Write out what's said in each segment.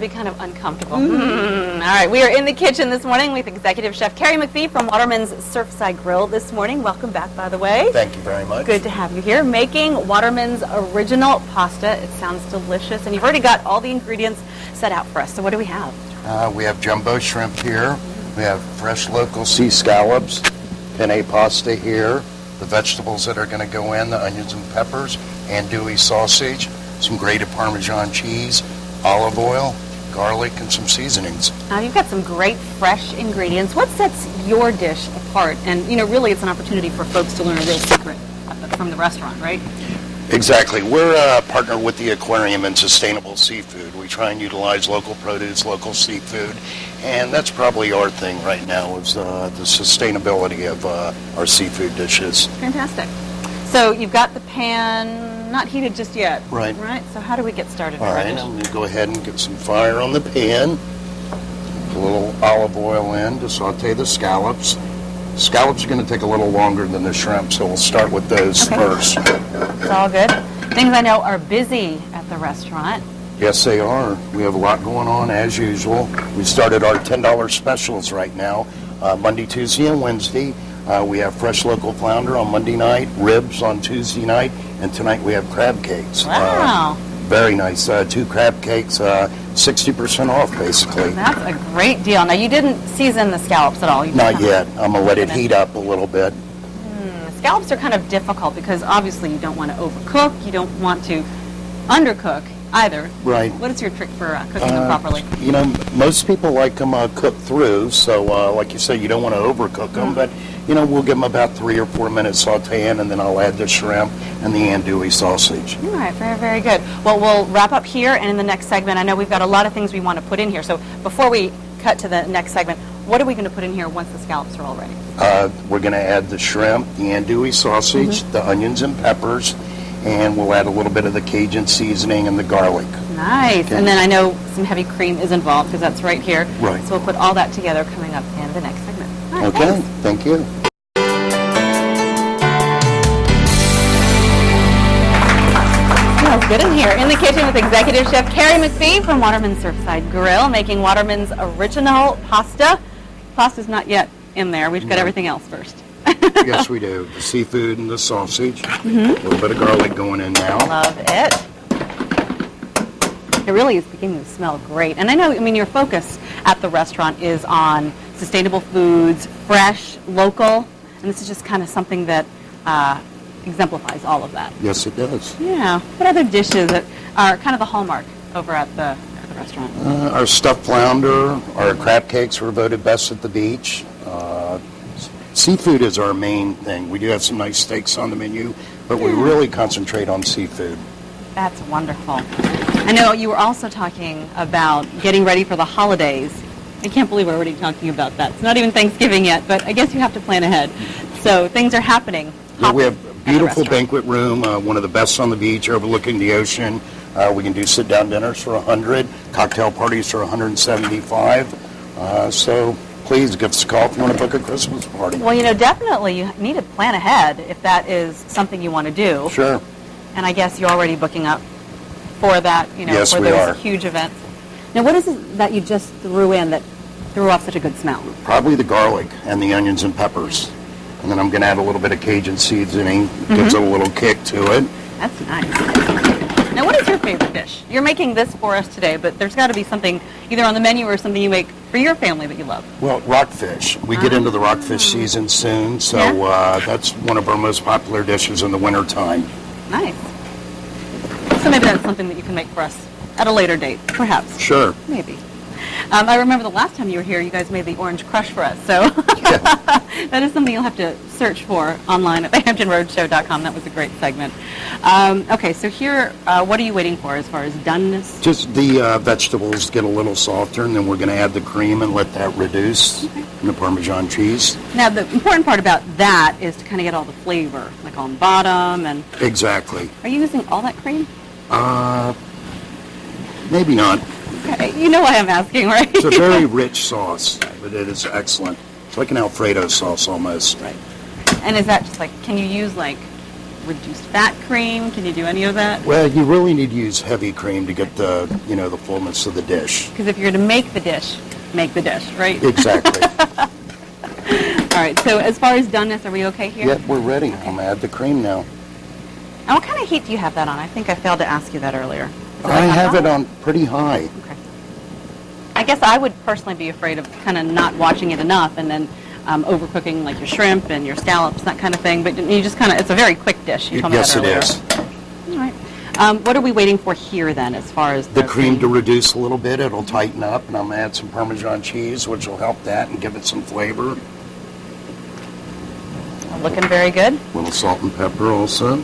Be kind of uncomfortable. All right, we are in the kitchen this morning with Executive Chef Carrie McPhee from Waterman's Surfside Grill this morning. Welcome back, by the way. Thank you very much. Good to have you here. Making Waterman's original pasta. It sounds delicious, and you've already got all the ingredients set out for us. So what do we have? We have jumbo shrimp here. We have fresh local sea scallops, penne pasta here, the vegetables that are going to go in, the onions and peppers, andouille sausage, some grated Parmesan cheese, olive oil, garlic, and some seasonings. Now you've got some great fresh ingredients. What sets your dish apart? And, you know, really it's an opportunity for folks to learn a real secret from the restaurant, right? Exactly. We're a partner with the aquarium and sustainable seafood. We try and utilize local produce, local seafood, and that's probably our thing right now is the sustainability of our seafood dishes. Fantastic. So you've got the pan not heated just yet. Right. Right. So how do we get started? All right. I'm going to go ahead and get some fire on the pan. Put a little olive oil in to saute the scallops. Scallops are going to take a little longer than the shrimp, so we'll start with those first. It's all good. Things I know are busy at the restaurant. Yes, they are. We have a lot going on as usual. We started our $10 specials right now, Monday, Tuesday, and Wednesday. We have fresh local flounder on Monday night, ribs on Tuesday night, and tonight we have crab cakes. Wow. Very nice. 2 crab cakes, 60% off, basically. That's a great deal. Now, you didn't season the scallops at all? Not yet. I'm going to let it heat up a little bit. Scallops are kind of difficult because obviously you don't want to overcook. You don't want to undercook either. Right. What is your trick for cooking them properly? You know, most people like them cooked through, so like you said, you don't want to overcook them, but you know, we'll give them about 3 or 4 minutes sauteing, and then I'll add the shrimp and the andouille sausage. All right, very, very good. Well, we'll wrap up here, and in the next segment, I know we've got a lot of things we want to put in here. So before we cut to the next segment, what are we going to put in here once the scallops are all ready? We're going to add the shrimp, the andouille sausage, the onions and peppers, and we'll add a little bit of the Cajun seasoning and the garlic. Nice. Okay. And then I know some heavy cream is involved because that's right here. Right. So we'll put all that together coming up in the next segment. All right, Okay, thanks. thank you. Smells good in here. In the kitchen with Executive Chef Carrie McPhee from Waterman's Surfside Grill, making Waterman's original pasta. Pasta's not yet in there. We've got everything else first. Yes, we do. The seafood and the sausage. A little bit of garlic going in now. Love it. It really is beginning to smell great. And I know, I mean, your focus at the restaurant is on sustainable foods, fresh, local, and this is just kind of something that exemplifies all of that. Yes, it does. Yeah. What other dishes that are kind of the hallmark over at the restaurant? Our stuffed flounder, our crab cakes were voted best at the beach. Seafood is our main thing. We do have some nice steaks on the menu, but we really concentrate on seafood. That's wonderful. I know you were also talking about getting ready for the holidays. I can't believe we're already talking about that. It's not even Thanksgiving yet, but I guess you have to plan ahead. So things are happening. Yeah, we have a beautiful banquet room, one of the best on the beach overlooking the ocean. We can do sit-down dinners for $100, cocktail parties for $175. So please give us a call if you want to book a Christmas party. Well, you know, definitely you need to plan ahead if that is something you want to do. Sure. And I guess you're already booking up for that, you know, Yes, for we those are. huge events. Now, what is it that you just threw in that threw off such a good smell? Probably the garlic and the onions and peppers. And then I'm going to add a little bit of Cajun seasoning. Gives it a little kick to it. That's nice. Now, what is your favorite dish? You're making this for us today, but there's got to be something either on the menu or something you make for your family that you love. Well, rockfish. We get into the rockfish season soon, so that's one of our most popular dishes in the wintertime. Nice. So maybe that's something that you can make for us at a later date, perhaps. Sure. Maybe. I remember the last time you were here, you guys made the orange crush for us, so that is something you'll have to search for online at thehamptonroadshow.com. That was a great segment. Okay, so here, what are you waiting for as far as doneness? Just the vegetables get a little softer, and then we're going to add the cream and let that reduce, and the Parmesan cheese. Now, the important part about that is to kind of get all the flavor, like on bottom and... Exactly. Are you using all that cream? Maybe not. Okay, you know why I'm asking, right? It's a very rich sauce, but it is excellent. It's like an Alfredo sauce almost. Right. And is that just like, can you use like reduced fat cream? Can you do any of that? Well, you really need to use heavy cream to get the, the fullness of the dish. Because if you're to make the dish, right? Exactly. All right, so as far as doneness, are we okay here? Yep, we're ready. I'm going to add the cream now. And what kind of heat do you have that on? I think I failed to ask you that earlier. I have it on pretty high. Okay. I guess I would personally be afraid of kind of not watching it enough and then overcooking like your shrimp and your scallops, that kind of thing. But you just kind of, it's a very quick dish. You told me Yes, that earlier. it is. All right. What are we waiting for here then as far as The cream to reduce a little bit. It'll tighten up, and I'm going to add some Parmesan cheese, which will help that and give it some flavor. Looking very good. A little salt and pepper also.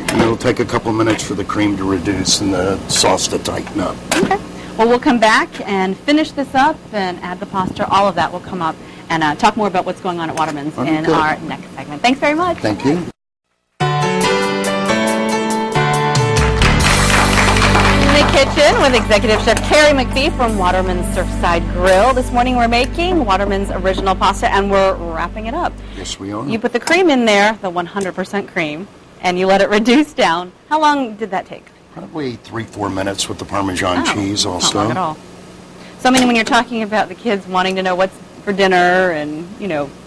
And it'll take a couple minutes for the cream to reduce and the sauce to tighten up. Okay. Well, we'll come back and finish this up and add the pasta. All of that will come up and talk more about what's going on at Waterman's in our next segment. Thanks very much. Thank you. Kitchen with Executive Chef Carrie McPhee from Waterman's Surfside Grill. This morning we're making Waterman's original pasta and we're wrapping it up. Yes, we are. You put the cream in there, the 100% cream, and you let it reduce down. How long did that take? Probably 3-4 minutes with the Parmesan cheese also. Not long at all. So I mean, when you're talking about the kids wanting to know what's for dinner and,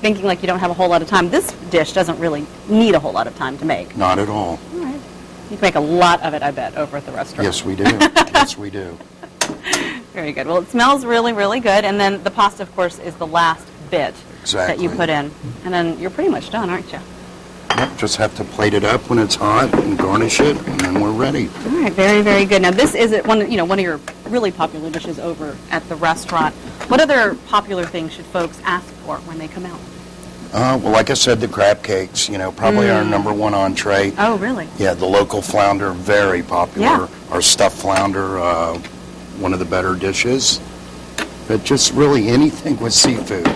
thinking like you don't have a whole lot of time, this dish doesn't really need a whole lot of time to make. Not at all. All right. You can make a lot of it, I bet, over at the restaurant. Yes, we do. Yes, we do. Very good. Well, it smells really, really good. And then the pasta, of course, is the last bit that you put in. And then you're pretty much done, aren't you? Yep, just have to plate it up when it's hot and garnish it, and then we're ready. All right, very, very good. Now, this is one of your really popular dishes over at the restaurant. What other popular things should folks ask for when they come out? Well, like I said, the crab cakes, probably our number one entree. Oh, really? Yeah, the local flounder, very popular. Yeah. Our stuffed flounder, one of the better dishes. But just really anything with seafood.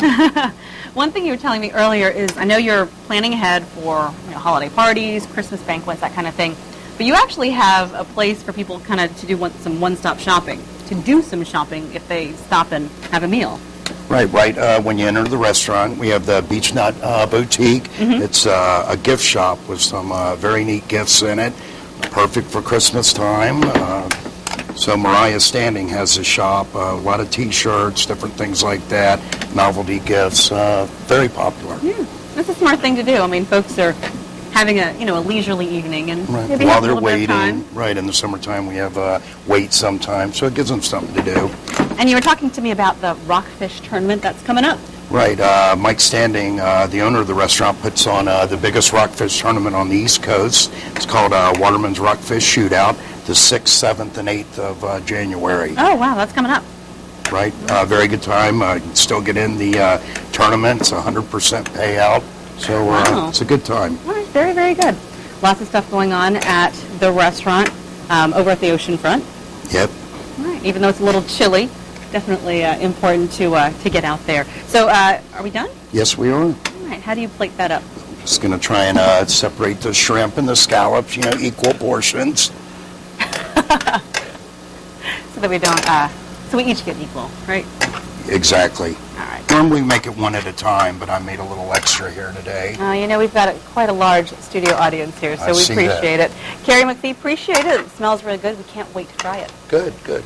One thing you were telling me earlier is I know you're planning ahead for holiday parties, Christmas banquets, that kind of thing. But you actually have a place for people kind of to do some one-stop shopping, to do some shopping if they stop and have a meal. Right. When you enter the restaurant, we have the Beach Nut Boutique. Mm-hmm. It's a gift shop with some very neat gifts in it, perfect for Christmas time. So Mariah Standing has a shop, a lot of T-shirts, different things like that, novelty gifts, very popular. Yeah, that's a smart thing to do. I mean, folks are having a leisurely evening and maybe while have a they're little bit of time. waiting. Right, in the summertime we have wait sometimes, so it gives them something to do. And you were talking to me about the rockfish tournament that's coming up. Right, Mike Standing, the owner of the restaurant, puts on the biggest rockfish tournament on the East Coast. It's called Waterman's Rockfish Shootout, the 6th, 7th, and 8th of January. Oh, wow, that's coming up. Right, very good time. You can still get in the tournament. It's 100% payout, so it's a good time. All right, very, very good. Lots of stuff going on at the restaurant over at the oceanfront. Yep. All right, even though it's a little chilly, definitely important to get out there. So are we done? Yes, we are. All right, how do you plate that up? Just going to try and separate the shrimp and the scallops, equal portions. So that we don't, so we each get equal, right? Exactly. All right. Normally we make it one at a time, but I made a little extra here today. We've got quite a large studio audience here, so we appreciate it. Carrie McPhee, appreciate it. It smells really good. We can't wait to try it. Good, good.